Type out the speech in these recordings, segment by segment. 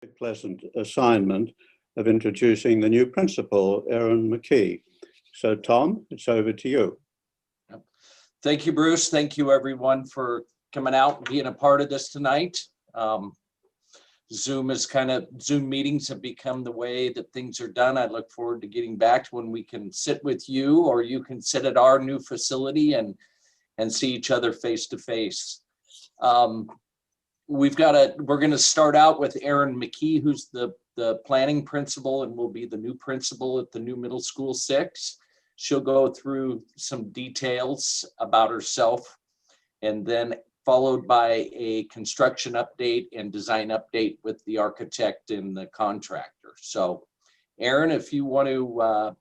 pleasant assignment of introducing the new principal, Erin McKee. So Tom, it's over to you. Thank you, Bruce. Thank you everyone for coming out and being a part of this tonight. Zoom meetings have become the way that things are done. I look forward to getting back to when we can sit with you, or you can sit at our new facility and see each other face to face. We're going to start out with Erin McKee, who's the planning principal and will be the new principal at the new middle school 6. She'll go through some details about herself, and then followed by a construction update and design update with the architect and the contractor. So Erin, if you want to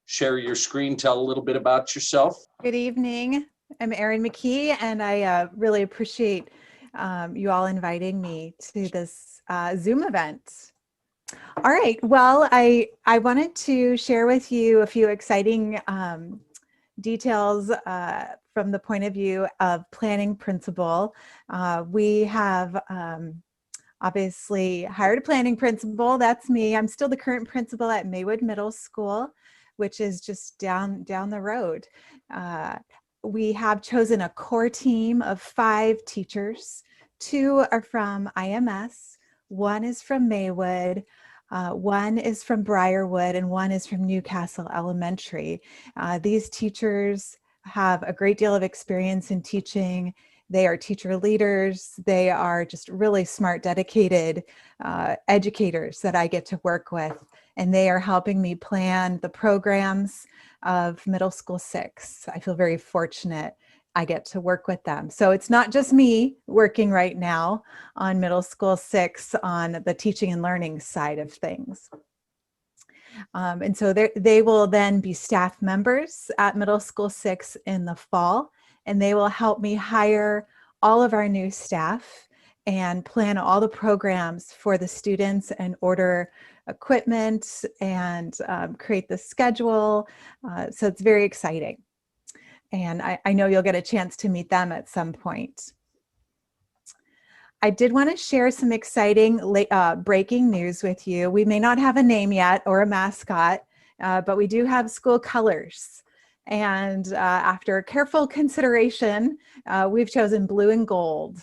share your screen, tell a little bit about yourself. Good evening. I'm Erin McKee, and I really appreciate you all inviting me to this Zoom event. All right, well, I wanted to share with you a few exciting details from the point of view of planning principal. We have obviously hired a planning principal. That's me. I'm still the current principal at Maywood Middle School, which is just down the road. We have chosen a core team of 5 teachers. 2 are from IMS, 1 is from Maywood, 1 is from Briarwood, and 1 is from Newcastle Elementary. These teachers have a great deal of experience in teaching. They are teacher leaders. They are just really smart, dedicated educators that I get to work with. And they are helping me plan the programs of middle school 6. I feel very fortunate I get to work with them. So it's not just me working right now on middle school 6 on the teaching and learning side of things. And so they will then be staff members at middle school 6 in the fall, and they will help me hire all of our new staff and plan all the programs for the students and order equipment and create the schedule. So it's very exciting. And I know you'll get a chance to meet them at some point. I did want to share some exciting breaking news with you. We may not have a name yet or a mascot, but we do have school colors. And after careful consideration, we've chosen blue and gold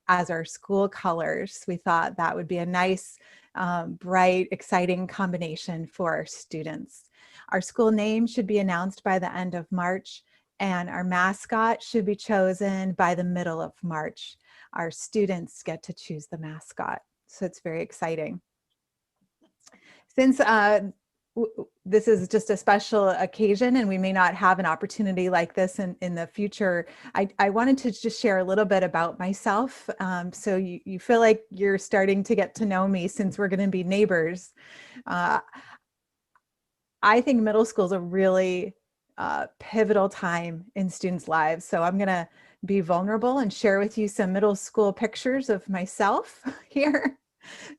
as our school colors. We thought that would be a nice, bright, exciting combination for our students. Our school name should be announced by the end of March, and our mascot should be chosen by the middle of March. Our students get to choose the mascot, so it's very exciting. Since this is just a special occasion and we may not have an opportunity like this in the future, I wanted to just share a little bit about myself, so you feel like you're starting to get to know me since we're going to be neighbors. I think middle school is a really pivotal time in students' lives. So I'm going to be vulnerable and share with you some middle school pictures of myself here.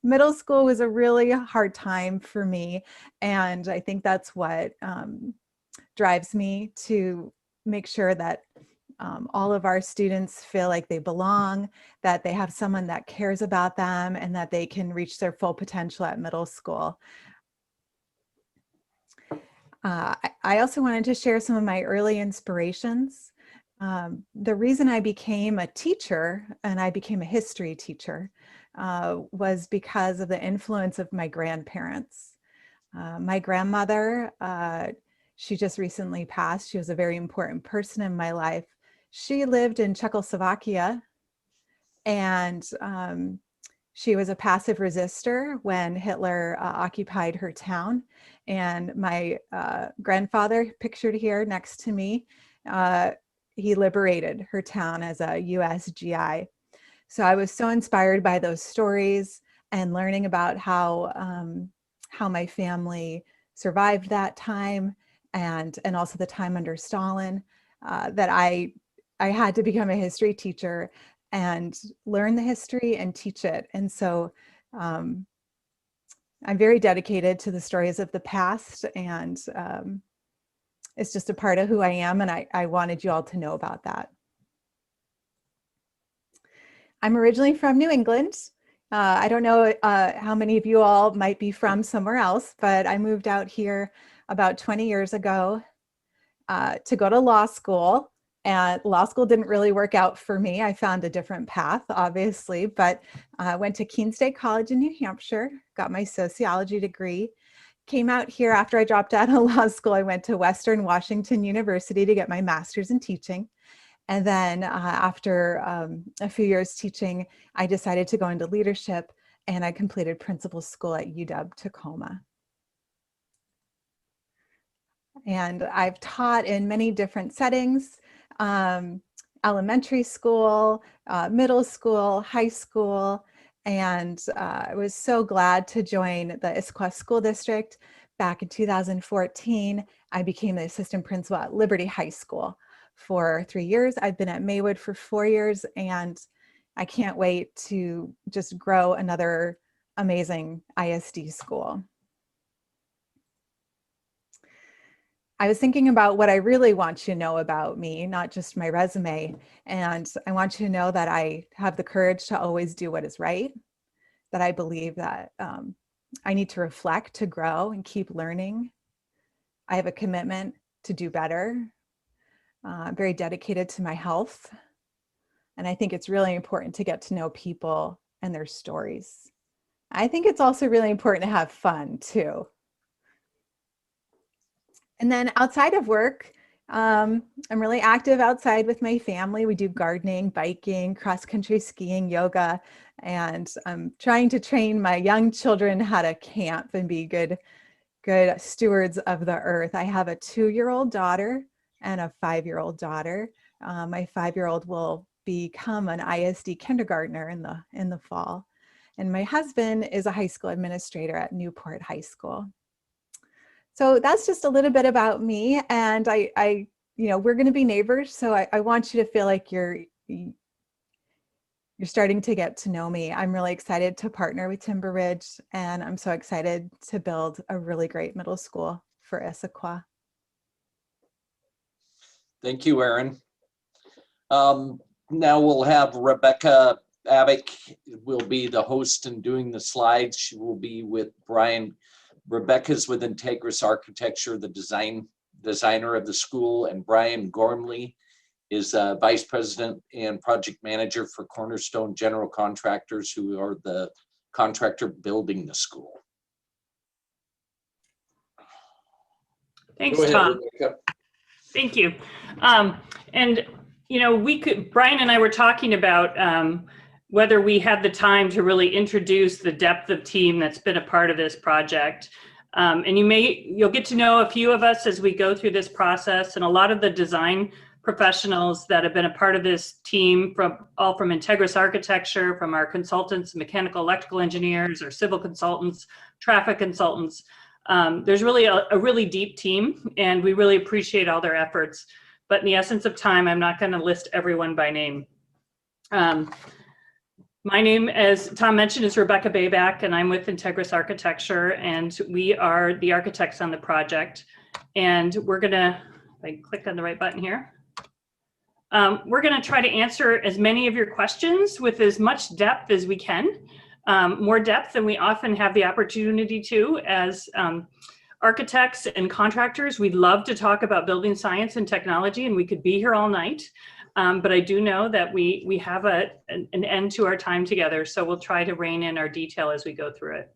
Middle school was a really hard time for me. And I think that's what drives me to make sure that all of our students feel like they belong, that they have someone that cares about them, and that they can reach their full potential at middle school. I also wanted to share some of my early inspirations. The reason I became a teacher, and I became a history teacher, was because of the influence of my grandparents. My grandmother, she just recently passed. She was a very important person in my life. She lived in Czechoslovakia, and she was a passive resistor when Hitler occupied her town. And my grandfather, pictured here next to me, he liberated her town as a US GI. So I was so inspired by those stories and learning about how my family survived that time and also the time under Stalin, that I had to become a history teacher and learn the history and teach it. And so I'm very dedicated to the stories of the past, and it's just a part of who I am, and I wanted you all to know about that. I'm originally from New England, I don't know how many of you all might be from somewhere else, but I moved out here about 20 years ago to go to law school. And law school didn't really work out for me. I found a different path, obviously, but I went to Keene State College in New Hampshire, got my sociology degree, came out here after I dropped out of law school. I went to Western Washington University to get my master's in teaching. And then after a few years teaching, I decided to go into leadership, and I completed principal school at UW-Tacoma. And I've taught in many different settings, elementary school, middle school, high school, and I was so glad to join the Issaquah School District. Back in 2014, I became the assistant principal at Liberty High School for 3 years. I've been at Maywood for 4 years, and I can't wait to just grow another amazing ISD school. I was thinking about what I really want you to know about me, not just my resume. And I want you to know that I have the courage to always do what is right, that I believe that I need to reflect, to grow and keep learning. I have a commitment to do better. I'm very dedicated to my health. And I think it's really important to get to know people and their stories. I think it's also really important to have fun too. And then outside of work, I'm really active outside with my family. We do gardening, biking, cross-country skiing, yoga, and I'm trying to train my young children how to camp and be good stewards of the earth. I have a 2-year-old daughter and a 5-year-old daughter. My 5-year-old will become an ISD kindergartner in the fall. And my husband is a high school administrator at Newport High School. So that's just a little bit about me, and we're going to be neighbors. So I want you to feel like you're starting to get to know me. I'm really excited to partner with Timber Ridge, and I'm so excited to build a really great middle school for Issaquah. Thank you, Erin. Now we'll have Rebecca Abick will be the host and doing the slides. She will be with Brian. Rebecca's with Integris Architecture, the designer of the school, and Brian Gormley is Vice President and Project Manager for Cornerstone General Contractors, who are the contractor building the school. Thanks, Go ahead, Tom. Rebecca. Thank you. And Brian and I were talking about whether we had the time to really introduce the depth of team that's been a part of this project. And you'll get to know a few of us as we go through this process, and a lot of the design professionals that have been a part of this team from Integris Architecture, from our consultants, mechanical, electrical engineers, or civil consultants, traffic consultants. There's really a really deep team, and we really appreciate all their efforts. But in the essence of time, I'm not going to list everyone by name. My name, as Tom mentioned, is Rebecca Bayback, and I'm with Integris Architecture, and we are the architects on the project. And we're going to, if I click on the right button here, we're going to try to answer as many of your questions with as much depth as we can, more depth than we often have the opportunity to as architects and contractors. We love to talk about building science and technology, and we could be here all night. But I do know that we have an end to our time together, so we'll try to rein in our detail as we go through it.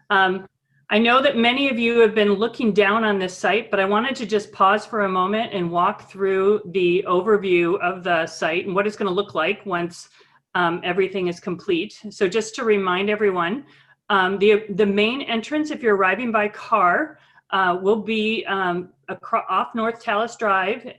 I know that many of you have been looking down on this site, but I wanted to just pause for a moment and walk through the overview of the site and what it's going to look like once everything is complete. So just to remind everyone, the main entrance, if you're arriving by car, will be off North Tallis Drive,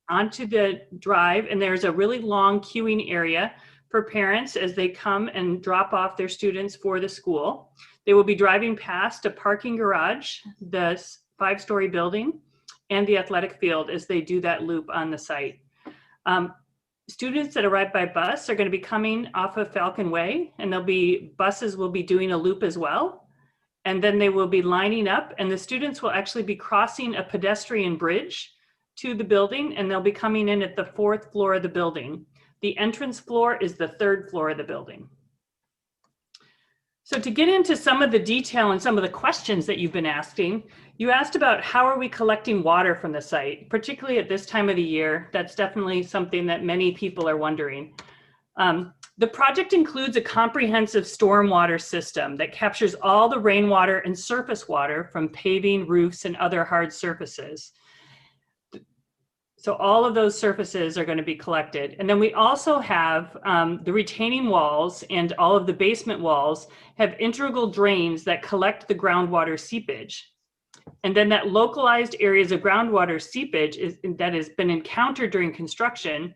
onto the drive, and there's a really long queuing area for parents as they come and drop off their students for the school. They will be driving past a parking garage, the 5-story building, and the athletic field as they do that loop on the site. Students that arrive by bus are going to be coming off of Falcon Way, and buses will be doing a loop as well. And then they will be lining up, and the students will actually be crossing a pedestrian bridge to the building, and they'll be coming in at the 4th floor of the building. The entrance floor is the 3rd floor of the building. So to get into some of the detail and some of the questions that you've been asking, you asked about how are we collecting water from the site, particularly at this time of the year. That's definitely something that many people are wondering. The project includes a comprehensive stormwater system that captures all the rainwater and surface water from paving, roofs, and other hard surfaces. So all of those surfaces are going to be collected. And then we also have the retaining walls, and all of the basement walls have integral drains that collect the groundwater seepage. And then that localized areas of groundwater seepage that has been encountered during construction,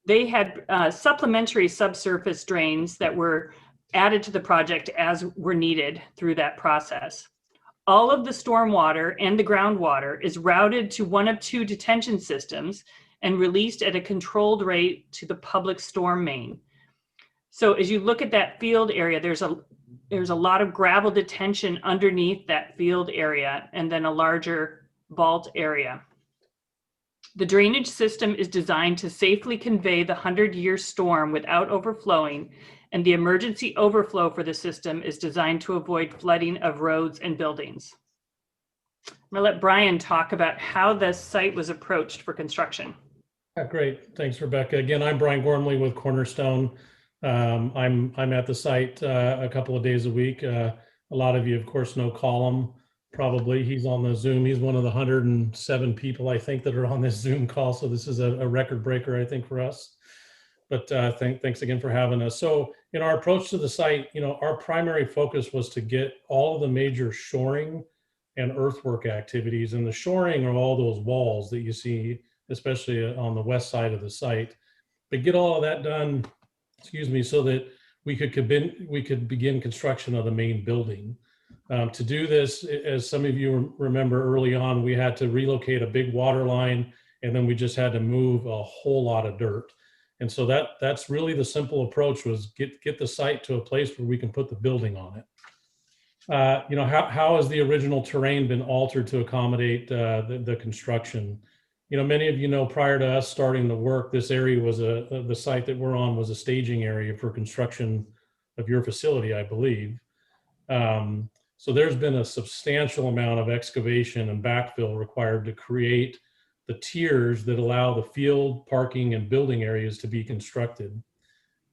they had supplementary subsurface drains that were added to the project as were needed through that process. All of the stormwater and the groundwater is routed to one of two detention systems and released at a controlled rate to the public storm main. So as you look at that field area, there's a lot of gravel detention underneath that field area, and then a larger vault area. The drainage system is designed to safely convey the 100-year storm without overflowing, and the emergency overflow for the system is designed to avoid flooding of roads and buildings. I'm going to let Brian talk about how the site was approached for construction. Great. Thanks, Rebecca. Again, I'm Brian Gormley with Cornerstone. I'm at the site a couple of days a week. A lot of you, of course, know Colum. Probably he's on the Zoom. He's one of the 107 people, I think, that are on this Zoom call. So this is a record breaker, I think, for us. But thanks again for having us. So in our approach to the site, our primary focus was to get all of the major shoring and earthwork activities. And the shoring are all those walls that you see, especially on the west side of the site. But get all of that done, so that we could begin construction of the main building. To do this, as some of you remember early on, we had to relocate a big water line, and then we just had to move a whole lot of dirt. And so that's really the simple approach, was get the site to a place where we can put the building on it. How has the original terrain been altered to accommodate the construction? Many of you know, prior to us starting the work, this area was the site that we're on was a staging area for construction of your facility, I believe. So there's been a substantial amount of excavation and backfill required to create the tiers that allow the field, parking, and building areas to be constructed.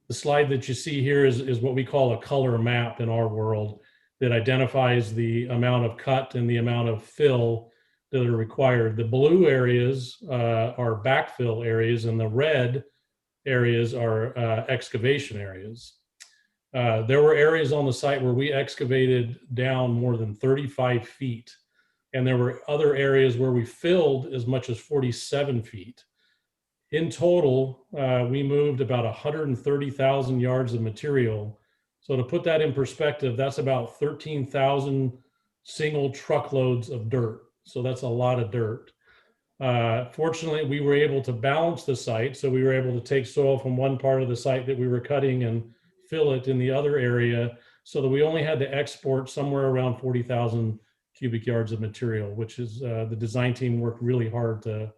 The slide that you see here is what we call a color map in our world that identifies the amount of cut and the amount of fill that are required. The blue areas are backfill areas, and the red areas are excavation areas. There were areas on the site where we excavated down more than 35 feet. And there were other areas where we filled as much as 47 feet. In total, we moved about 130,000 yards of material. So to put that in perspective, that's about 13,000 single truckloads of dirt. So that's a lot of dirt. Fortunately, we were able to balance the site. So we were able to take soil from one part of the site that we were cutting and fill it in the other area, so that we only had to export somewhere around 40,000 cubic yards of material, which is the design team worked really hard to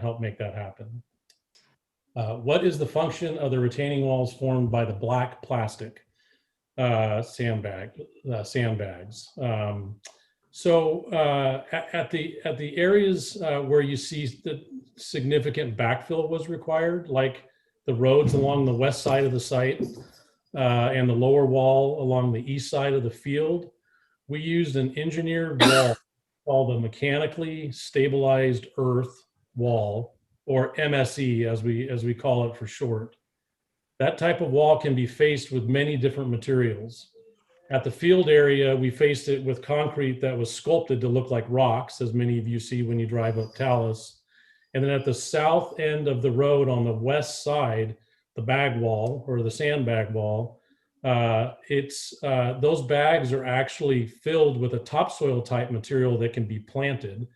help make that happen. What is the function of the retaining walls formed by the black plastic sandbags? So at the areas where you see that significant backfill was required, like the roads along the west side of the site and the lower wall along the east side of the field, we used an engineered wall called a mechanically stabilized earth wall, or MSE as we call it for short. That type of wall can be faced with many different materials. At the field area, we faced it with concrete that was sculpted to look like rocks, as many of you see when you drive up Talus. And then at the south end of the road on the west side, the bag wall, or the sandbag wall, those bags are actually filled with a topsoil type material that can be planted.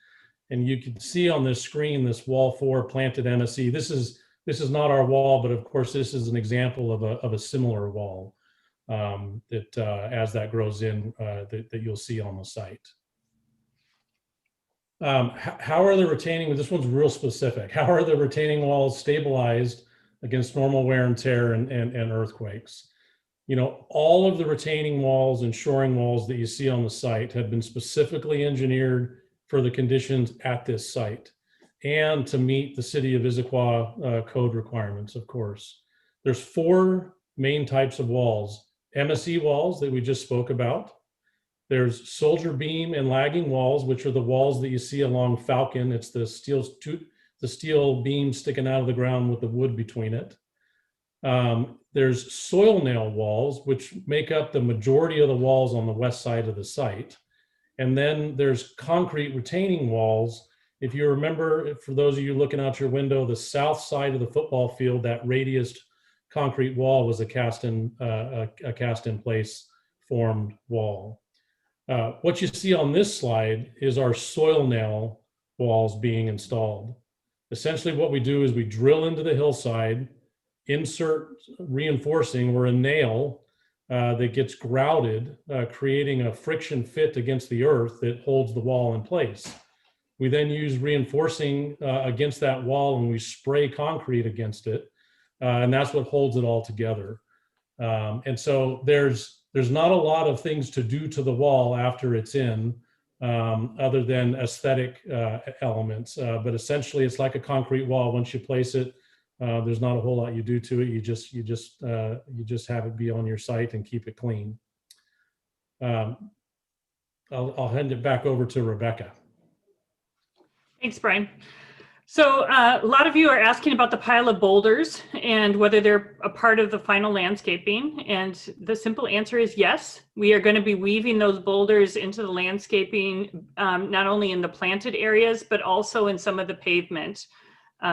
And you can see on this screen, this wall 4 planted MSE. This is not our wall, but of course this is an example of a similar wall that as that grows in, that you'll see on the site. How are the retaining, this one's real specific, how are the retaining walls stabilized against normal wear and tear and earthquakes? all of the retaining walls and shoring walls that you see on the site have been specifically engineered for the conditions at this site and to meet the City of Issaquah code requirements, of course. There's 4 main types of walls. MSE walls that we just spoke about. There's soldier beam and lagging walls, which are the walls that you see along Falcon. It's the steel beam sticking out of the ground with the wood between it. There's soil nail walls, which make up the majority of the walls on the west side of the site. And then there's concrete retaining walls. If you remember, for those of you looking out your window, the south side of the football field, that radiused concrete wall was a cast in place formed wall. What you see on this slide is our soil nail walls being installed. Essentially what we do is we drill into the hillside, insert reinforcing or a nail that gets grouted, creating a friction fit against the earth that holds the wall in place. We then use reinforcing against that wall and we spray concrete against it. And that's what holds it all together. And so there's not a lot of things to do to the wall after it's in, other than aesthetic elements. But essentially it's like a concrete wall. Once you place it, there's not a whole lot you do to it. You just have it be on your site and keep it clean. I'll hand it back over to Rebecca. Thanks, Brian. So a lot of you are asking about the pile of boulders and whether they're a part of the final landscaping. And the simple answer is yes. We are going to be weaving those boulders into the landscaping, not only in the planted areas, but also in some of the pavement.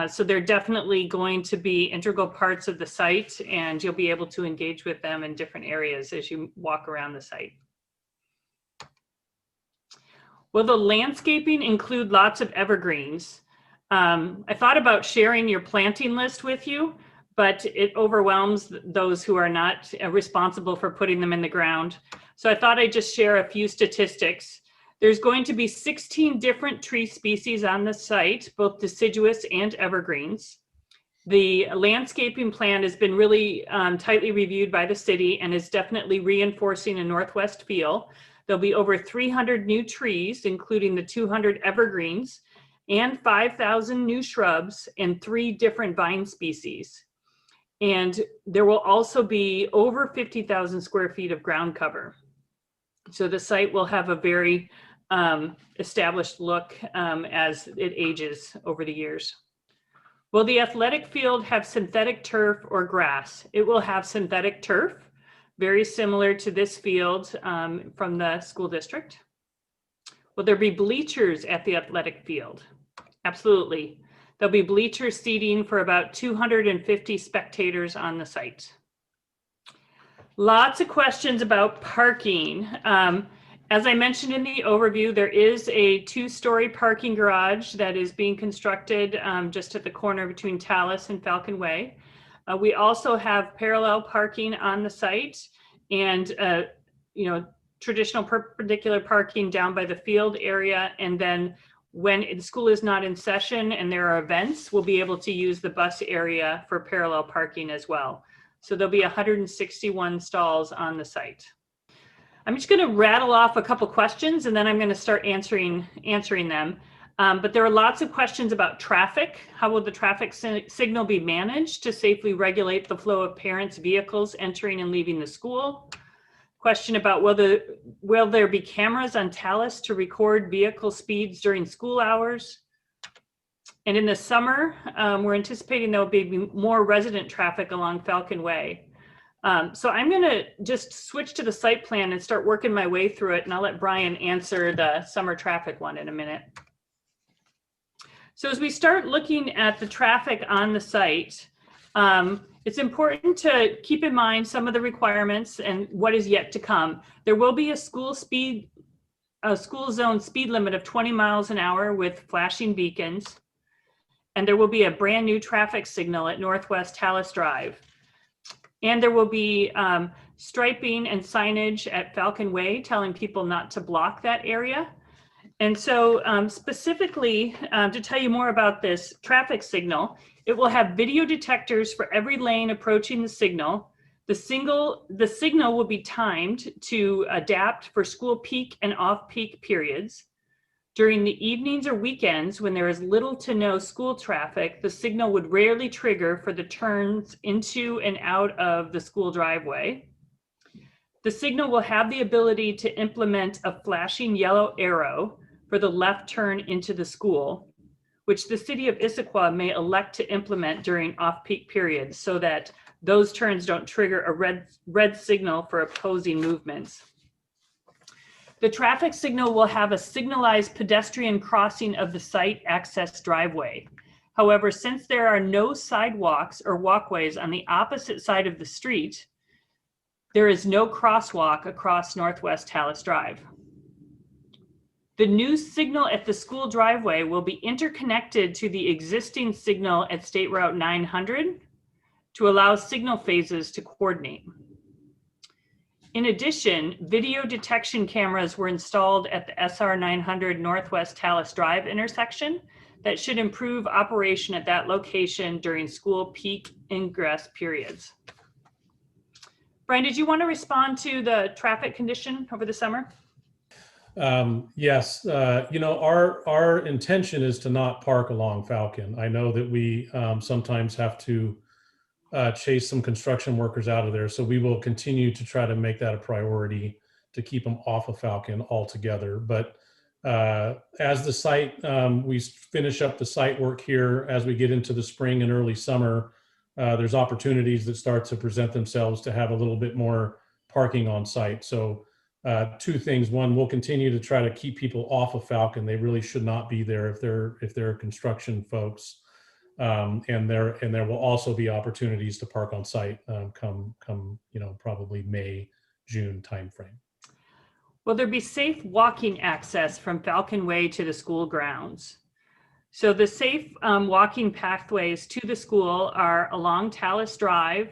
So they're definitely going to be integral parts of the site, and you'll be able to engage with them in different areas as you walk around the site. Will the landscaping include lots of evergreens? I thought about sharing your planting list with you, but it overwhelms those who are not responsible for putting them in the ground. So I thought I'd just share a few statistics. There's going to be 16 different tree species on the site, both deciduous and evergreens. The landscaping plan has been really tightly reviewed by the city and is definitely reinforcing a northwest feel. There'll be over 300 new trees, including the 200 evergreens, and 5,000 new shrubs and 3 different vine species. And there will also be over 50,000 square feet of ground cover. So the site will have a very established look as it ages over the years. Will the athletic field have synthetic turf or grass? It will have synthetic turf, very similar to this field from the school district. Will there be bleachers at the athletic field? Absolutely. There'll be bleacher seating for about 250 spectators on the site. Lots of questions about parking. As I mentioned in the overview, there is a 2-story parking garage that is being constructed just at the corner between Tallis and Falcon Way. We also have parallel parking on the site and traditional perpendicular parking down by the field area. And then when the school is not in session and there are events, we'll be able to use the bus area for parallel parking as well. So there'll be 161 stalls on the site. I'm just going to rattle off a couple questions and then I'm going to start answering them. But there are lots of questions about traffic. How will the traffic signal be managed to safely regulate the flow of parents' vehicles entering and leaving the school? Question about will there be cameras on Tallis to record vehicle speeds during school hours? And in the summer, we're anticipating there will be more resident traffic along Falcon Way. So I'm going to just switch to the site plan and start working my way through it, and I'll let Brian answer the summer traffic one in a minute. So as we start looking at the traffic on the site, it's important to keep in mind some of the requirements and what is yet to come. There will be a school zone speed limit of 20 miles an hour with flashing beacons. And there will be a brand new traffic signal at Northwest Tallis Drive. And there will be striping and signage at Falcon Way telling people not to block that area. And so specifically to tell you more about this traffic signal, it will have video detectors for every lane approaching the signal. The signal will be timed to adapt for school peak and off-peak periods. During the evenings or weekends, when there is little to no school traffic, the signal would rarely trigger for the turns into and out of the school driveway. The signal will have the ability to implement a flashing yellow arrow for the left turn into the school, which the city of Issaquah may elect to implement during off-peak periods so that those turns don't trigger a red signal for opposing movements. The traffic signal will have a signalized pedestrian crossing of the site access driveway. However, since there are no sidewalks or walkways on the opposite side of the street, there is no crosswalk across Northwest Tallis Drive. The new signal at the school driveway will be interconnected to the existing signal at State Route 900 to allow signal phases to coordinate. In addition, video detection cameras were installed at the SR 900 Northwest Tallis Drive intersection that should improve operation at that location during school peak ingress periods. Brian, did you want to respond to the traffic condition over the summer? Yes, our intention is to not park along Falcon. I know that we sometimes have to chase some construction workers out of there. So we will continue to try to make that a priority to keep them off of Falcon altogether. But as the site, we finish up the site work here, as we get into the spring and early summer, there's opportunities that start to present themselves to have a little bit more parking on site. So two things. One, we'll continue to try to keep people off of Falcon. They really should not be there if they're construction folks. And there will also be opportunities to park on site come probably May, June timeframe. Will there be safe walking access from Falcon Way to the school grounds? So the safe walking pathways to the school are along Tallis Drive.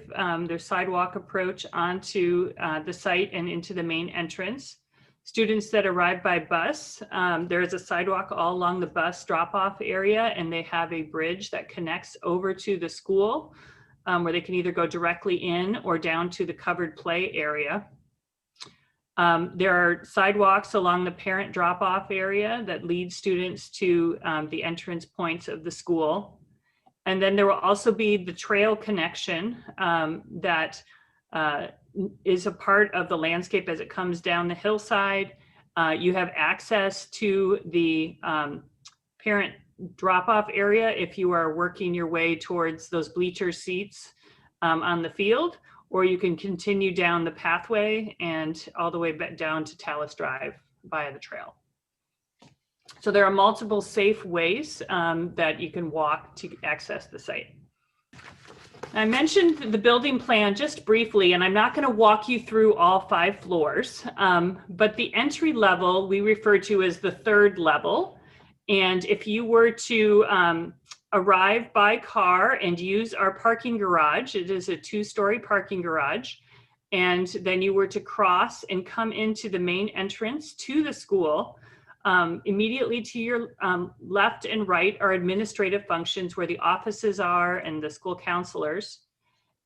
There's sidewalk approach onto the site and into the main entrance. Students that arrive by bus, there is a sidewalk all along the bus drop-off area, and they have a bridge that connects over to the school where they can either go directly in or down to the covered play area. There are sidewalks along the parent drop-off area that lead students to the entrance points of the school. And then there will also be the trail connection that is a part of the landscape as it comes down the hillside. You have access to the parent drop-off area if you are working your way towards those bleacher seats on the field, or you can continue down the pathway and all the way back down to Tallis Drive via the trail. So there are multiple safe ways that you can walk to access the site. I mentioned the building plan just briefly, and I'm not going to walk you through all 5 floors, but the entry level we refer to as the 3rd level. And if you were to arrive by car and use our parking garage, it is a 2-story parking garage, and then you were to cross and come into the main entrance to the school, immediately to your left and right are administrative functions where the offices are and the school counselors.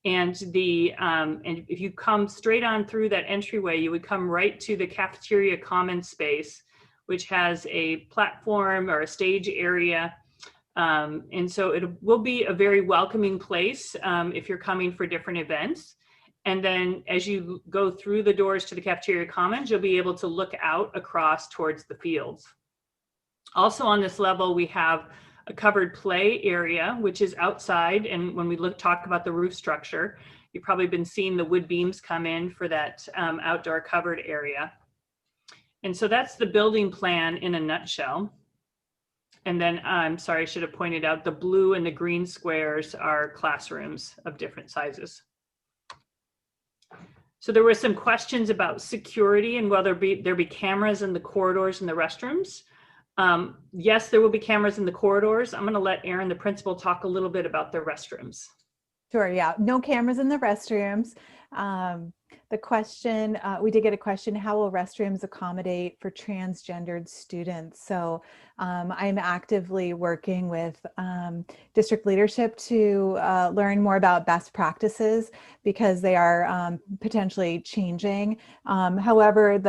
And and if you come straight on through that entryway, you would come right to the cafeteria common space, which has a platform or a stage area. And so it will be a very welcoming place if you're coming for different events. And then as you go through the doors to the cafeteria commons, you'll be able to look out across towards the fields. Also on this level, we have a covered play area, which is outside. And when we talk about the roof structure, you've probably been seeing the wood beams come in for that outdoor covered area. And so that's the building plan in a nutshell. And then, I'm sorry, I should have pointed out the blue and the green squares are classrooms of different sizes. So there were some questions about security and will there be cameras in the corridors and the restrooms. Yes, there will be cameras in the corridors. I'm going to let Erin, the principal, talk a little bit about the restrooms. Sure, yeah, no cameras in the restrooms. The question, we did get a question, how will restrooms accommodate for transgendered students? So I'm actively working with district leadership to learn more about best practices because they are potentially changing. However,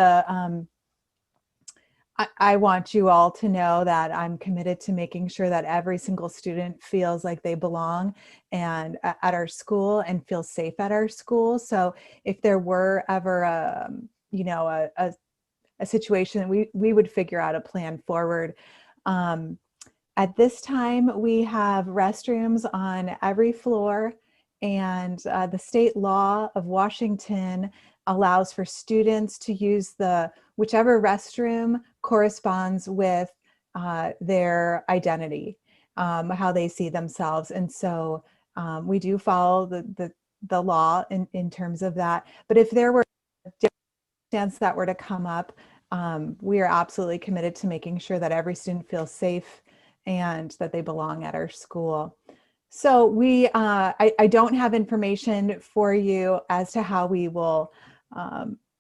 I want you all to know that I'm committed to making sure that every single student feels like they belong and at our school and feel safe at our school. So if there were ever a situation, we would figure out a plan forward. At this time, we have restrooms on every floor, and the state law of Washington allows for students to use whichever restroom corresponds with their identity, how they see themselves. And so we do follow the law in terms of that. But if there were circumstances that were to come up, we are absolutely committed to making sure that every student feels safe and that they belong at our school. So I don't have information for you as to how we will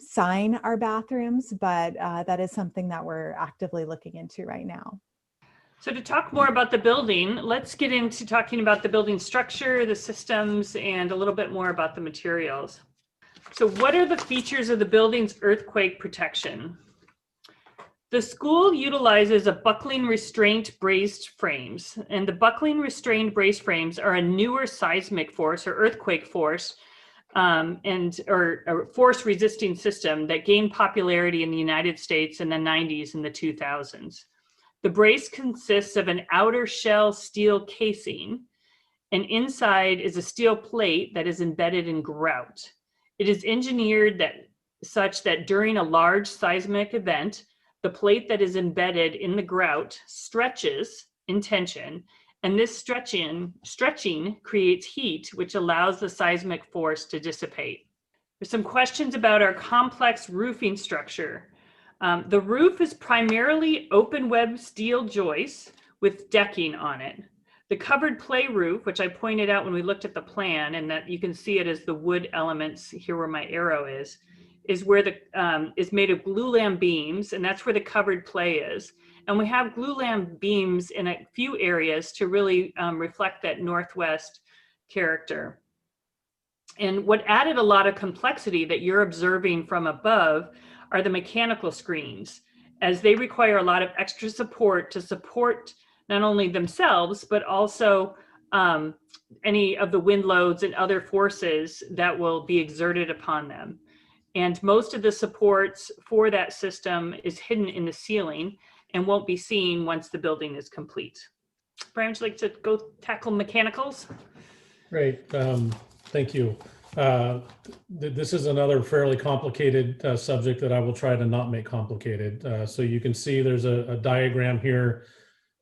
sign our bathrooms, but that is something that we're actively looking into right now. So to talk more about the building, let's get into talking about the building structure, the systems, and a little bit more about the materials. So what are the features of the building's earthquake protection? The school utilizes a buckling restraint braced frames, and the buckling restrained brace frames are a newer seismic force or earthquake force or a force resisting system that gained popularity in the United States in the 90s and the 2000s. The brace consists of an outer shell steel casing, and inside is a steel plate that is embedded in grout. It is engineered such that during a large seismic event, the plate that is embedded in the grout stretches in tension, and this stretching creates heat, which allows the seismic force to dissipate. There's some questions about our complex roofing structure. The roof is primarily open web steel joists with decking on it. The covered play roof, which I pointed out when we looked at the plan, and that you can see it as the wood elements here where my arrow is where is made of glulam beams, and that's where the covered play is. And we have glulam beams in a few areas to really reflect that northwest character. And what added a lot of complexity that you're observing from above are the mechanical screens, as they require a lot of extra support to support not only themselves, but also any of the wind loads and other forces that will be exerted upon them. And most of the supports for that system is hidden in the ceiling and won't be seen once the building is complete. Brian, would you like to go tackle mechanicals? Great, thank you. This is another fairly complicated subject that I will try to not make complicated. So you can see there's a diagram here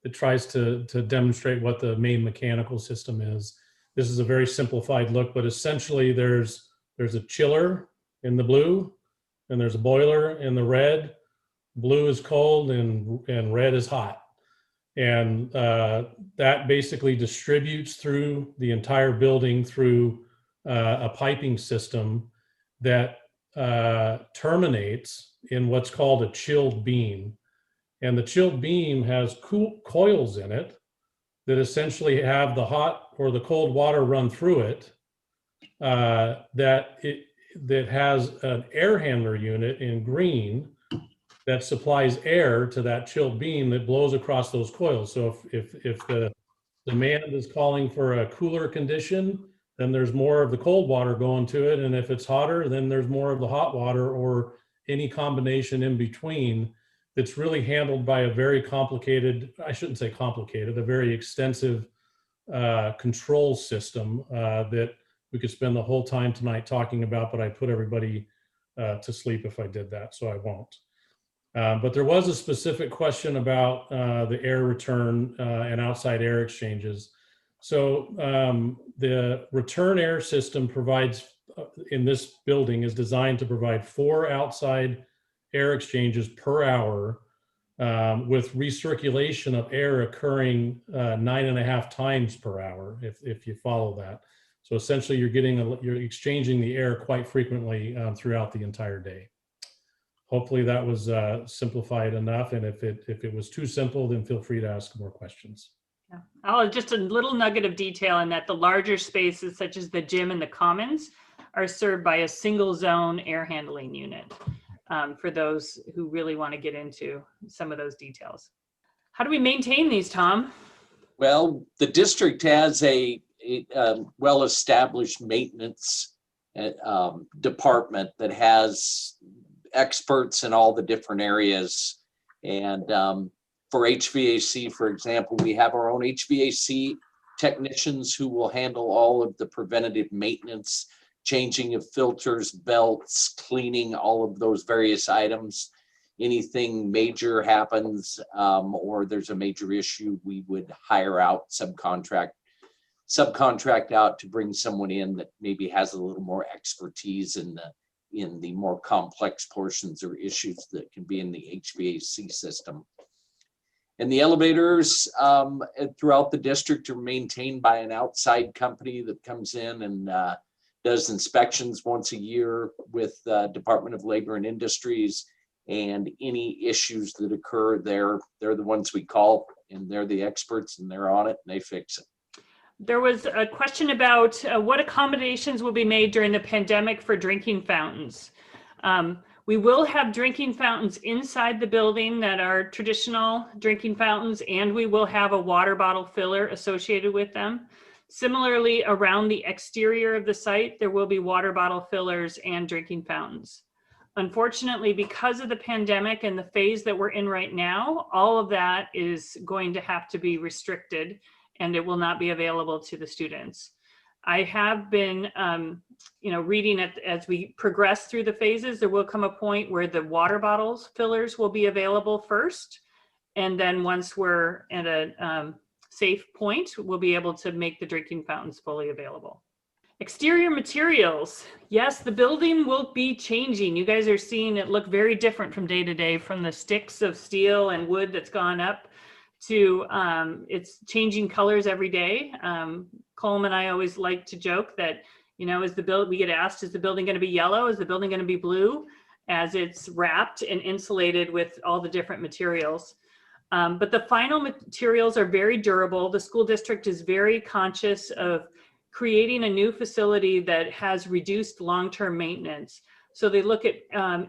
that tries to demonstrate what the main mechanical system is. This is a very simplified look, but essentially there's a chiller in the blue, and there's a boiler in the red. Blue is cold and red is hot. And that basically distributes through the entire building through a piping system that terminates in what's called a chilled beam. And the chilled beam has coils in it that essentially have the hot or the cold water run through it, that has an air handler unit in green that supplies air to that chilled beam that blows across those coils. So if the demand is calling for a cooler condition, then there's more of the cold water going to it. And if it's hotter, then there's more of the hot water, or any combination in between. That's really handled by a very complicated, I shouldn't say complicated, a very extensive control system that we could spend the whole time tonight talking about, but I'd put everybody to sleep if I did that, so I won't. But there was a specific question about the air return and outside air exchanges. So the return air system provides, in this building, is designed to provide 4 outside air exchanges per hour with recirculation of air occurring 9.5 times per hour, if you follow that. So essentially you're exchanging the air quite frequently throughout the entire day. Hopefully that was simplified enough. And if it was too simple, then feel free to ask more questions. Yeah. Oh, just a little nugget of detail in that the larger spaces such as the gym and the commons are served by a single zone air handling unit, for those who really want to get into some of those details. How do we maintain these, Tom? Well, the district has a well-established maintenance department that has experts in all the different areas. And for HVAC, for example, we have our own HVAC technicians who will handle all of the preventative maintenance, changing of filters, belts, cleaning all of those various items. Anything major happens or there's a major issue, we would hire out, subcontract out to bring someone in that maybe has a little more expertise in the more complex portions or issues that can be in the HVAC system. And the elevators throughout the district are maintained by an outside company that comes in and does inspections once a year with Department of Labor and Industries. And any issues that occur, they're the ones we call, and they're the experts, and they're on it, and they fix it. There was a question about what accommodations will be made during the pandemic for drinking fountains. We will have drinking fountains inside the building that are traditional drinking fountains, and we will have a water bottle filler associated with them. Similarly, around the exterior of the site, there will be water bottle fillers and drinking fountains. Unfortunately, because of the pandemic and the phase that we're in right now, all of that is going to have to be restricted and it will not be available to the students. I have been, reading it as we progress through the phases. There will come a point where the water bottles fillers will be available first. And then once we're at a safe point, we'll be able to make the drinking fountains fully available. Exterior materials. Yes, the building will be changing. You guys are seeing it look very different from day to day, from the sticks of steel and wood that's gone up to it's changing colors every day. Colm and I always like to joke that, we get asked, is the building going to be yellow? Is the building going to be blue? As it's wrapped and insulated with all the different materials. But the final materials are very durable. The school district is very conscious of creating a new facility that has reduced long-term maintenance. So they look at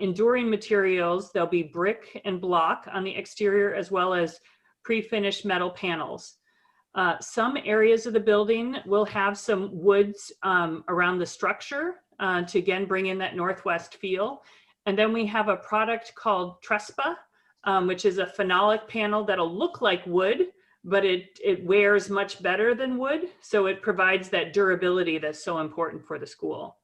enduring materials. There'll be brick and block on the exterior, as well as pre-finished metal panels. Some areas of the building will have some woods around the structure to again bring in that Northwest feel. And then we have a product called Trespa, which is a phenolic panel that'll look like wood, but it wears much better than wood. So it provides that durability that's so important for the school.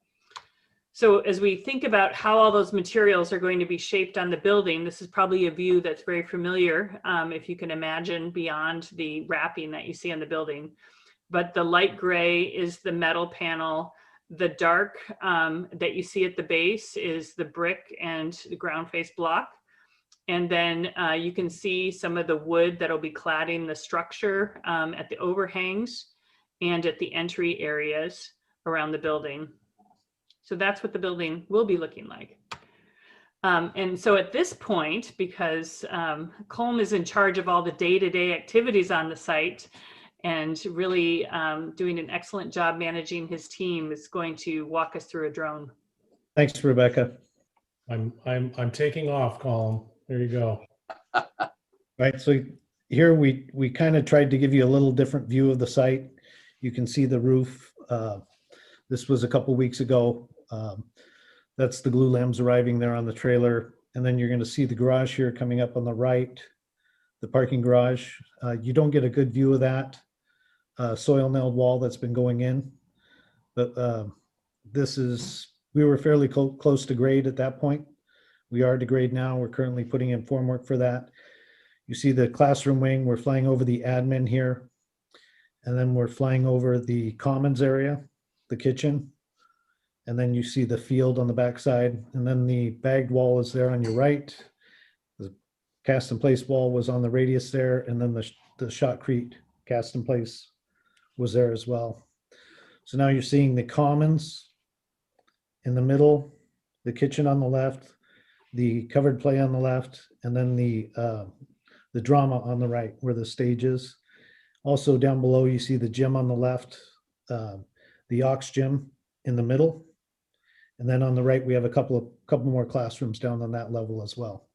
So as we think about how all those materials are going to be shaped on the building, this is probably a view that's very familiar, if you can imagine, beyond the wrapping that you see on the building. But the light gray is the metal panel. The dark that you see at the base is the brick and the ground face block. And then you can see some of the wood that'll be cladding the structure at the overhangs and at the entry areas around the building. So that's what the building will be looking like. And so at this point, because Colm is in charge of all the day-to-day activities on the site and really doing an excellent job managing his team, is going to walk us through a drone. Thanks, Rebecca. I'm taking off, Colm. There you go. Right, so here we kind of tried to give you a little different view of the site. You can see the roof. This was a couple weeks ago. That's the glue lambs arriving there on the trailer. And then you're going to see the garage here coming up on the right, the parking garage. You don't get a good view of that soil nailed wall that's been going in. But we were fairly close to grade at that point. We are to grade now. We're currently putting in formwork for that. You see the classroom wing. We're flying over the admin here. And then we're flying over the commons area, the kitchen. And then you see the field on the backside. And then the bagged wall is there on your right. The cast in place wall was on the radius there. And then the shotcrete cast in place was there as well. So now you're seeing the commons in the middle, the kitchen on the left, the covered play on the left, and then the drama on the right where the stage is. Also down below, you see the gym on the left, the aux gym in the middle. And then on the right, we have a couple more classrooms down on that level as well.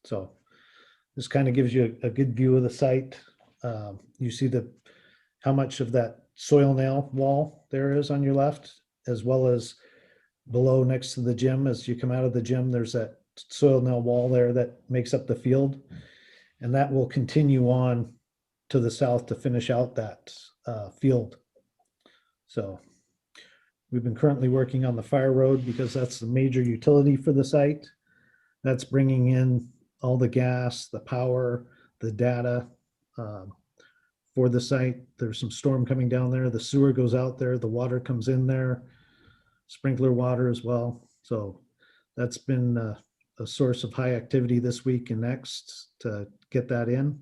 So this kind of gives you a good view of the site. You see how much of that soil nail wall there is on your left, as well as below next to the gym. As you come out of the gym, there's that soil nail wall there that makes up the field. And that will continue on to the south to finish out that field. So we've been currently working on the fire road because that's the major utility for the site. That's bringing in all the gas, the power, the data for the site. There's some storm coming down there. The sewer goes out there. The water comes in there, sprinkler water as well. So that's been a source of high activity this week and next to get that in.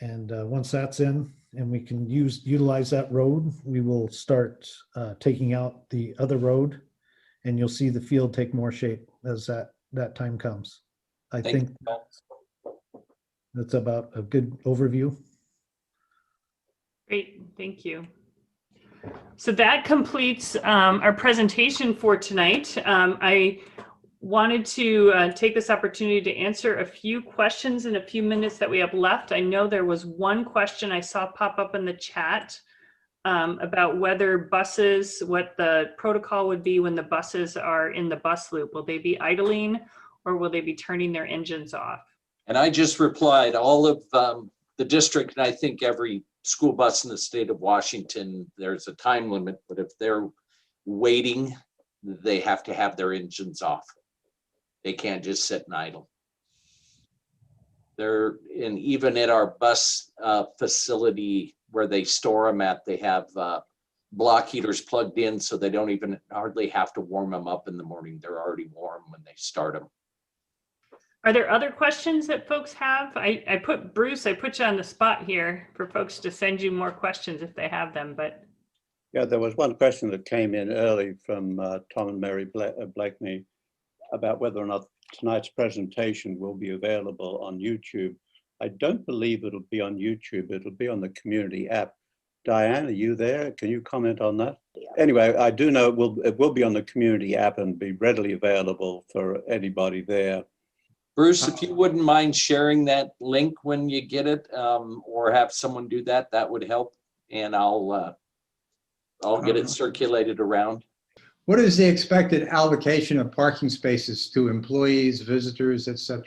And once that's in and we can utilize that road, we will start taking out the other road, and you'll see the field take more shape as that time comes. I think that's about a good overview. Great, thank you. So that completes our presentation for tonight. I wanted to take this opportunity to answer a few questions in a few minutes that we have left. I know there was one question I saw pop up in the chat about whether buses, what the protocol would be when the buses are in the bus loop. Will they be idling or will they be turning their engines off? And I just replied, all of the district, and I think every school bus in the state of Washington, there's a time limit, but if they're waiting, they have to have their engines off. They can't just sit and idle. And even at our bus facility where they store them at, they have block heaters plugged in so they don't even hardly have to warm them up in the morning. They're already warm when they start them. Are there other questions that folks have? I put Bruce, I put you on the spot here for folks to send you more questions if they have them, but. Yeah, there was one question that came in early from Tom and Mary Blakeney about whether or not tonight's presentation will be available on YouTube. I don't believe it'll be on YouTube. It'll be on the community app. Diane, are you there? Can you comment on that? Anyway, I do know it will be on the community app and be readily available for anybody there. Bruce, if you wouldn't mind sharing that link when you get it, or have someone do that, that would help. And I'll get it circulated around. What is the expected allocation of parking spaces to employees, visitors, etc.?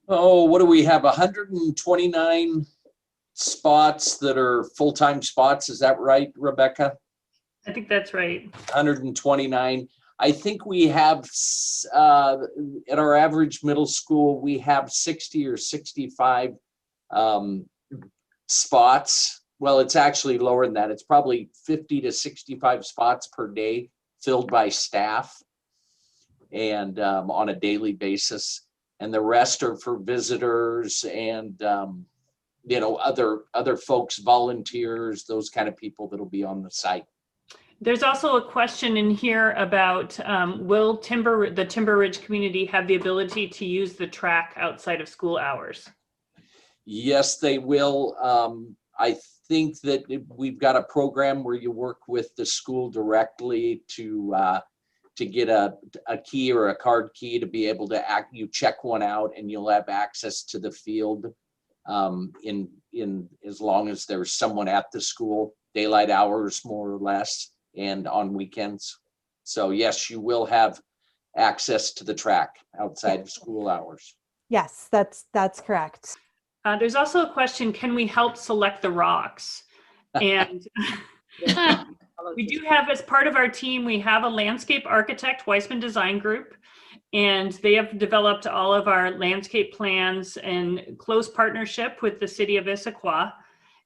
Oh, what do we have? 129 spots that are full-time spots. Is that right, Rebecca? I think that's right. 129. I think we have, at our average middle school, we have 60 or 65 spots. Well, it's actually lower than that. It's probably 50 to 65 spots per day filled by staff and on a daily basis. And the rest are for visitors and, you know, other folks, volunteers, those kind of people that'll be on the site. There's also a question in here about will the Timber Ridge community have the ability to use the track outside of school hours? Yes, they will. I think that we've got a program where you work with the school directly to get a key or a card key to be able to you check one out and you'll have access to the field in as long as there's someone at the school, daylight hours more or less, and on weekends. So yes, you will have access to the track outside of school hours. Yes, that's correct. There's also a question, can we help select the rocks? And we do have, as part of our team, we have a landscape architect, Weissman Design Group, and they have developed all of our landscape plans in close partnership with the city of Issaquah.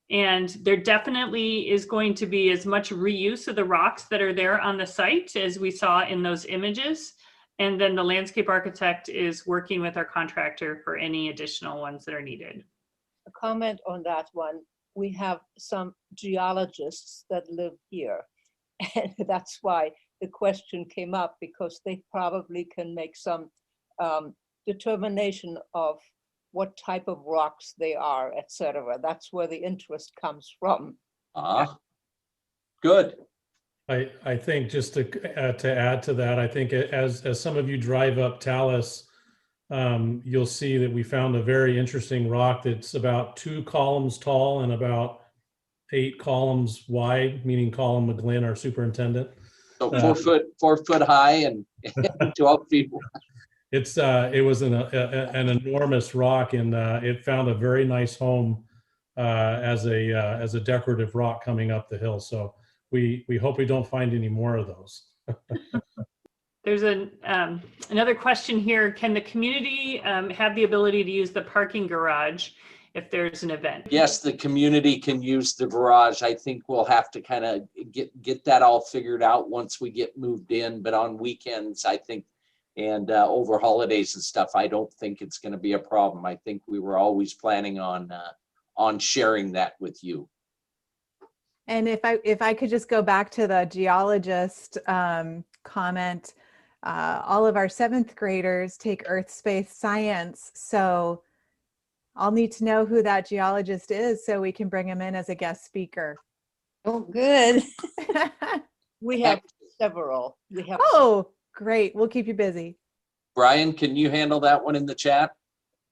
And there definitely is going to be as much reuse of the rocks that are there on the site as we saw in those images. And then the landscape architect is working with our contractor for any additional ones that are needed. A comment on that one. We have some geologists that live here. And that's why the question came up, because they probably can make some determination of what type of rocks they are, etc. That's where the interest comes from. Good. I think just to add to that, I think as some of you drive up Talus, you'll see that we found a very interesting rock that's about 2 columns tall and about 8 columns wide, meaning Colin McGlynn, our superintendent. So 4 foot high and 12 feet. It was an enormous rock, and it found a very nice home as a decorative rock coming up the hill. So we hope we don't find any more of those. There's another question here. Can the community have the ability to use the parking garage if there's an event? Yes, the community can use the garage. I think we'll have to kind of get that all figured out once we get moved in. But on weekends, I think, and over holidays and stuff, I don't think it's going to be a problem. I think we were always planning on sharing that with you. And if I could just go back to the geologist comment, all of our 7th graders take earth space science. So I'll need to know who that geologist is so we can bring him in as a guest speaker. Oh, good. We have several. Oh, great. We'll keep you busy. Brian, can you handle that one in the chat?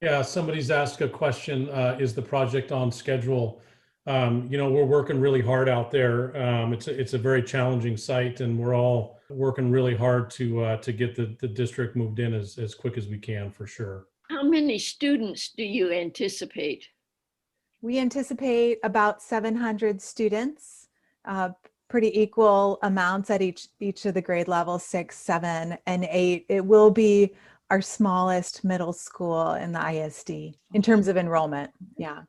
Yeah, somebody's asked a question, is the project on schedule? We're working really hard out there. It's a very challenging site, and we're all working really hard to get the district moved in as quick as we can, for sure. How many students do you anticipate? We anticipate about 700 students, pretty equal amounts at each of the grade levels, 6, 7, and 8. It will be our smallest middle school in the ISD in terms of enrollment. Yeah.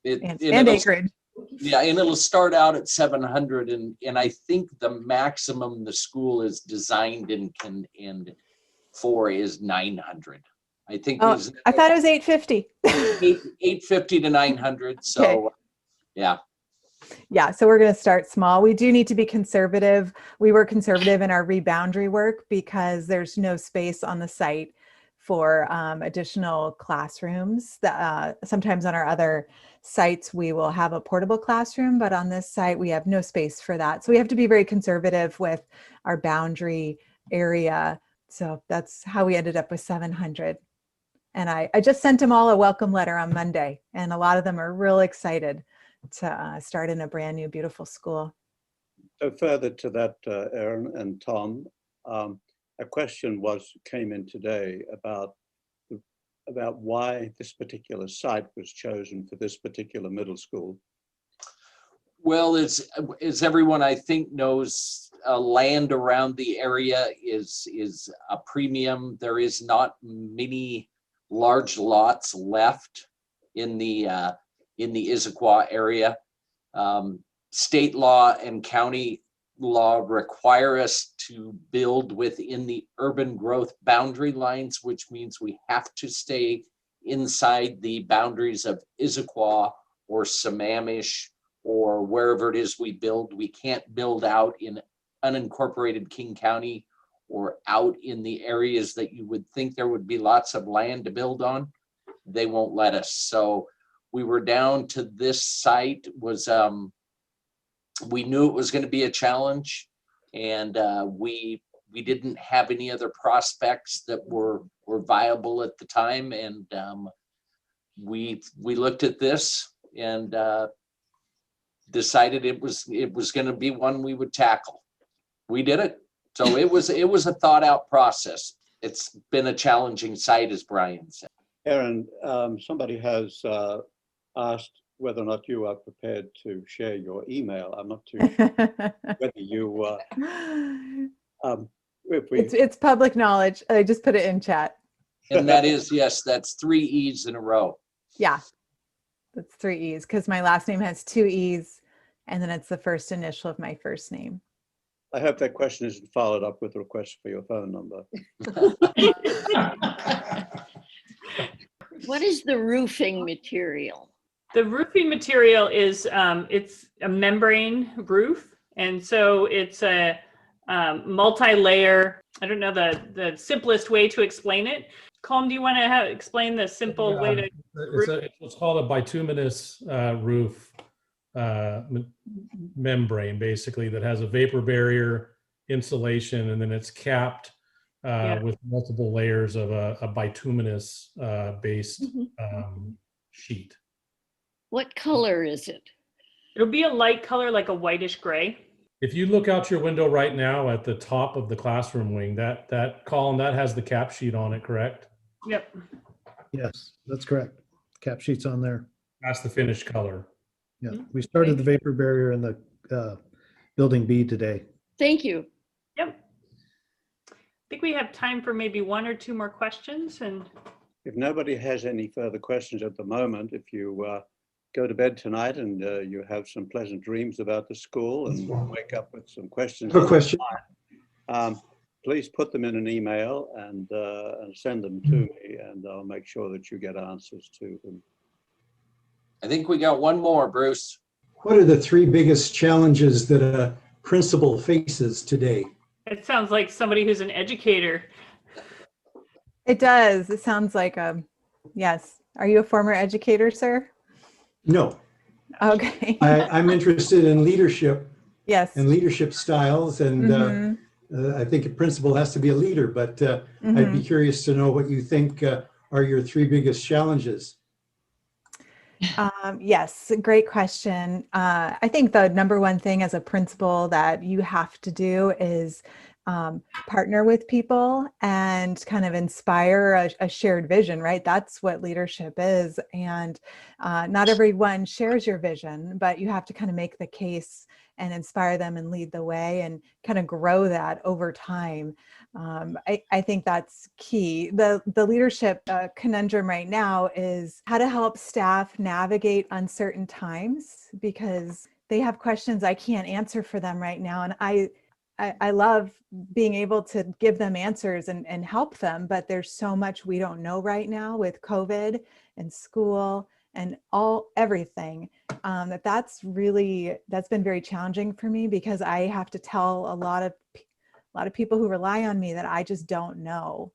And acreage. Yeah, and it'll start out at 700, and I think the maximum the school is designed and for is 900. I think. Oh, I thought it was 850. 850 to 900. So, okay. Yeah. Yeah, so we're going to start small. We do need to be conservative. We were conservative in our reboundary work because there's no space on the site for additional classrooms. Sometimes on our other sites, we will have a portable classroom, but on this site, we have no space for that. So we have to be very conservative with our boundary area. So that's how we ended up with 700. And I just sent them all a welcome letter on Monday, and a lot of them are real excited to start in a brand new, beautiful school. So further to that, Erin and Tom, a question came in today about why this particular site was chosen for this particular middle school. Well, as everyone I think knows, land around the area is a premium. There is not many large lots left in the Issaquah area. State law and county law require us to build within the urban growth boundary lines, which means we have to stay inside the boundaries of Issaquah or Sammamish or wherever it is we build. We can't build out in unincorporated King County or out in the areas that you would think there would be lots of land to build on. They won't let us. So we were down to this site. We knew it was going to be a challenge, and we didn't have any other prospects that were viable at the time, and we looked at this and decided it was going to be one we would tackle. We did it. So it was a thought out process. It's been a challenging site, as Brian said. Erin, somebody has asked whether or not you are prepared to share your email. I'm not too sure whether you. It's public knowledge. I just put it in chat. And that is, yes, that's 3 E's in a row. Yeah, that's 3 E's because my last name has 2 E's, and then it's the first initial of my first name. I hope that question isn't followed up with a request for your phone number. What is the roofing material? The roofing material is, it's a membrane roof. And so it's a multi-layer. I don't know the simplest way to explain it. Colm, do you want to explain the simple way to? It's called a bituminous roof membrane, basically, that has a vapor barrier insulation, and then it's capped with multiple layers of a bituminous based sheet. What color is it? It'll be a light color, like a whitish gray. If you look out your window right now at the top of the classroom wing, that column, that has the cap sheet on it, correct? Yep. Yes, that's correct. Cap sheet's on there. That's the finished color. Yeah, we started the vapor barrier in the building B today. Thank you. Yep. I think we have time for maybe one or two more questions. And If nobody has any further questions at the moment, if you go to bed tonight and you have some pleasant dreams about the school and wake up with some questions. A question. Please put them in an email and send them to me, and I'll make sure that you get answers to them. I think we got one more, Bruce. What are the three biggest challenges that a principal faces today? it sounds like somebody who's an educator. It does. It sounds like yes. Are you a former educator, sir? No. Okay. I'm interested in leadership Yes. and leadership styles, and I think a principal has to be a leader, but I'd be curious to know what you think are your three biggest challenges. Yes, great question. I think the number one thing as a principal that you have to do is partner with people and kind of inspire a shared vision, right? That's what leadership is. And not everyone shares your vision, but you have to kind of make the case and inspire them and lead the way and kind of grow that over time. I think that's key. The leadership conundrum right now is how to help staff navigate uncertain times, because they have questions I can't answer for them right now. And I love being able to give them answers and help them, but there's so much we don't know right now with COVID and school and everything, that's been very challenging for me, because I have to tell a lot of people who rely on me that I just don't know,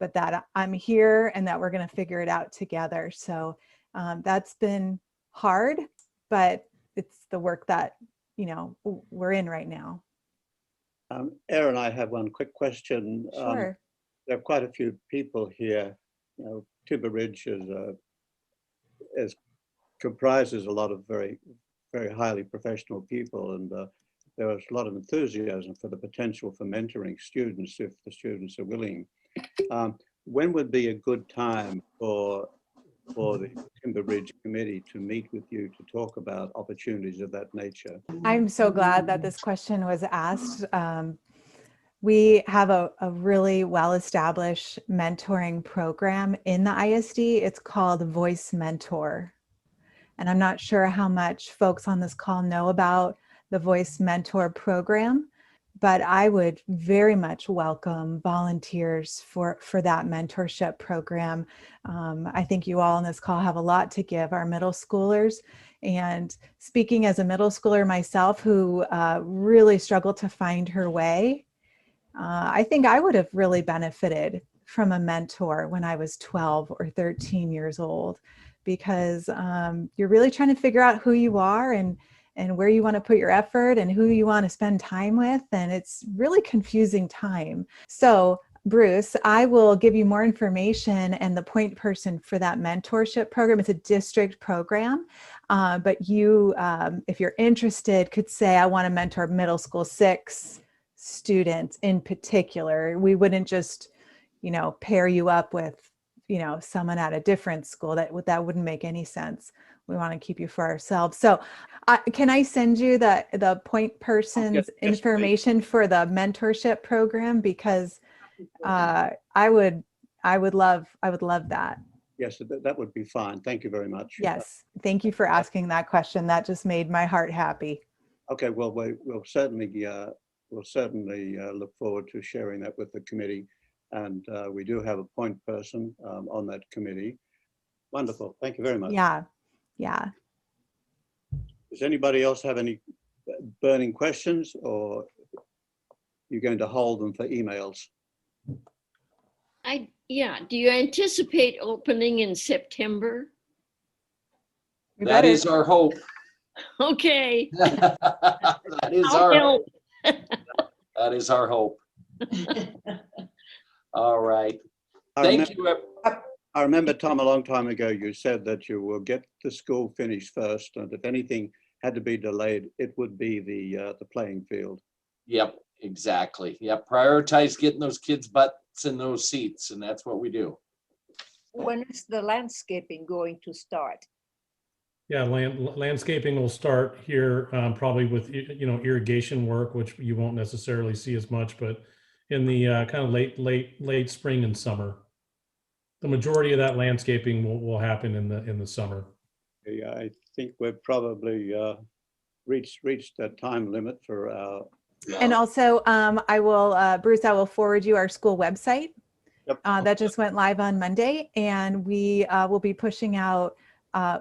but that I'm here and that we're going to figure it out together. So that's been hard, but it's the work that, we're in right now. Erin, I have one quick question. Sure. There are quite a few people here. Timber Ridge comprises a lot of very, very highly professional people, and there was a lot of enthusiasm for the potential for mentoring students if the students are willing. When would be a good time for the Timber Ridge Committee to meet with you to talk about opportunities of that nature? I'm so glad that this question was asked. We have a really well-established mentoring program in the ISD. It's called Voice Mentor. And I'm not sure how much folks on this call know about the Voice Mentor program, but I would very much welcome volunteers for that mentorship program. I think you all on this call have a lot to give our middle schoolers. And speaking as a middle schooler myself who really struggled to find her way, I think I would have really benefited from a mentor when I was 12 or 13 years old, because you're really trying to figure out who you are and where you want to put your effort and who you want to spend time with. And it's really confusing time. So Bruce, I will give you more information and the point person for that mentorship program. It's a district program, but you, if you're interested, could say, I want to mentor middle school 6 students in particular. We wouldn't just, pair you up with, someone at a different school. That wouldn't make any sense. We want to keep you for ourselves. So can I send you the point person's information for the mentorship program? Because I would love that. Yes, that would be fine. Thank you very much. Yes. Thank you for asking that question. That just made my heart happy. Okay, well, we'll certainly look forward to sharing that with the committee. And we do have a point person on that committee. Wonderful. Thank you very much. Yeah. Yeah. Does anybody else have any burning questions, or you're going to hold them for emails? Yeah, do you anticipate opening in September? We That better. is our hope. Okay. That is I'll our, help. that is our hope. All right. I Thank remember, you. I remember, Tom, a long time ago, you said that you will get the school finished first, and if anything had to be delayed, it would be the playing field. Yep, exactly. Yep, prioritize getting those kids' butts in those seats, and that's what we do. When is the landscaping going to start? Yeah, landscaping will start here probably with, irrigation work, which you won't necessarily see as much, but in the kind of late spring and summer. The majority of that landscaping will happen in the summer. Yeah, I think we've probably reached the time limit for our. And also, I will, Bruce, I will forward you our school website. Yep. That just went live on Monday, and we will be pushing out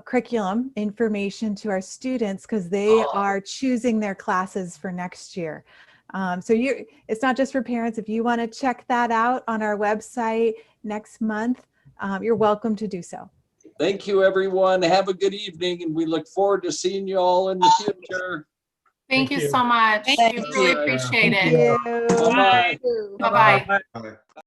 curriculum information to our students because they are choosing their classes for next year. So it's not just for parents. If you want to check that out on our website next month, you're welcome to do so. Thank you, everyone. Have a good evening, and we look forward to seeing you all in the future. Thank you so much. Thank We you. really appreciate Thank it. you. Thank you. Bye-bye. Bye-bye. Bye.